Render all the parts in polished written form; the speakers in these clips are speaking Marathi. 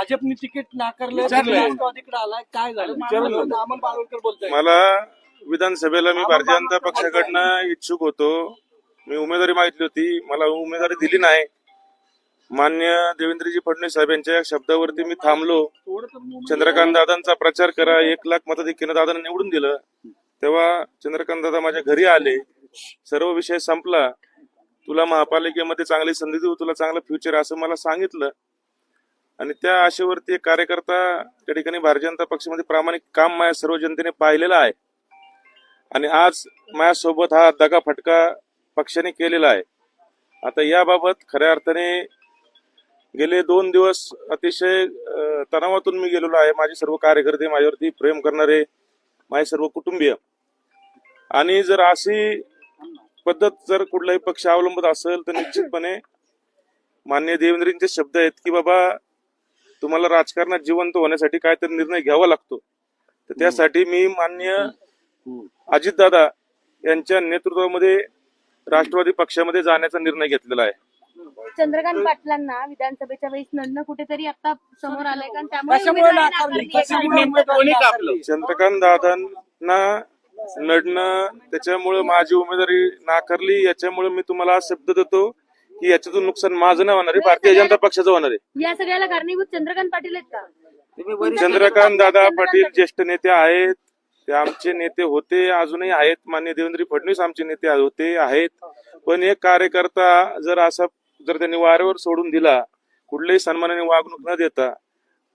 भाजपने तिकीट नाकारलं, राष्ट्रवादीकडे आलाय, काय झालं? अमोल बाळवणकर बोलताय. मला विधानसभेला मी भारतीय जनता पक्षाकडनं इच्छुक होतो. मी उमेदवारी मागितली होती, मला उमेदवारी दिली नाही. मान्य देवेंद्रजी फडणवीस साहेब यांच्या शब्दावरती मी थांबलो. चंद्रकांत दादांचा प्रचार करा, 1 लाख मताधिक्यानं दादांना निवडून दिलं. तेव्हा चंद्रकांत दादा माझ्या घरी आले, सर्व विषय संपला. तुला महापालिकेमध्ये चांगली संधी देऊ, तुला चांगलं फ्युचर असं मला सांगितलं. आणि त्या आशेवरती एक कार्यकर्ता त्या ठिकाणी भारतीय जनता पक्षामध्ये प्रामाणिक काम माझ्या सर्व जनतेने पाहिलेलं आहे. आणि आज माझ्यासोबत हा दगा फटका पक्षाने केलेला आहे. आता याबाबत खऱ्या अर्थाने गेले 2 दिवस अतिशय तणावातून मी गेलेलो आहे. माझे सर्व कार्यकर्ते, माझ्यावरती प्रेम करणारे, माझे सर्व कुटुंबीय. आणि जर अशी पद्धत जर कुठलाही पक्ष अवलंबत असेल तर निश्चितपणे मान्य देवेंद्रजींचे शब्द आहेत की बाबा तुम्हाला राजकारणात जिवंत होण्यासाठी काहीतरी निर्णय घ्यावा लागतो. तर त्यासाठी मी मान्य अजितदादा यांच्या नेतृत्वामध्ये राष्ट्रवादी पक्षामध्ये जाण्याचा निर्णय घेतलेला आहे. चंद्रकांत पाटलांना विधानसभेच्या वेळेस नडणं कुठेतरी आता समोर आलंय, कारण त्यामुळे चंद्रकांत दादांना लढणं, त्याच्यामुळे माझी उमेदवारी नाकारली, याच्यामुळे मी तुम्हाला शब्द देतो की याच्यातून नुकसान माझं नाही होणार आहे, भारतीय जनता पक्षाचं होणार आहे. या सगळ्याला कारणीभूत चंद्रकांत पाटील आहेत का? चंद्रकांत दादा पाटील ज्येष्ठ नेते आहेत, ते आमचे नेते होते, अजूनही आहेत. मान्य देवेंद्र फडणवीस आमचे नेते होते, आहेत. पण एक कार्यकर्ता जर त्यांनी वाऱ्यावर सोडून दिला, कुठल्याही सन्मानाने वागणूक न देता,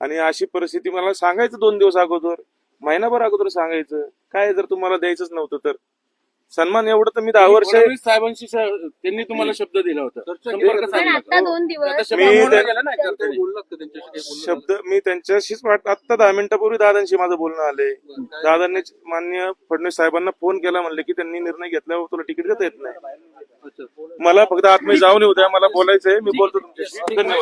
आणि अशी परिस्थिती मला सांगायचं 2 दिवस अगोदर, महिनाभर अगोदर सांगायचं. काय जर तुम्हाला द्यायचंच नव्हतं तर सन्मान एवढं तर मी 10 वर्ष साहेबांशी त्यांनी तुम्हाला शब्द दिला होता. आता 2 दिवस मी त्यांच्याशीच आता 10 मिनिटापूर्वी दादांशी माझं बोलणं आलंय. दादांनी मान्य फडणवीस साहेबांना फोन केला, म्हणले की त्यांनी निर्णय घेतल्यावर तुला तिकीट देता येत नाही. मला फक्त आतमध्ये जाऊन येऊ द्या, मला बोलायचंय, मी बोलतो तुमच्याशी. धन्यवाद.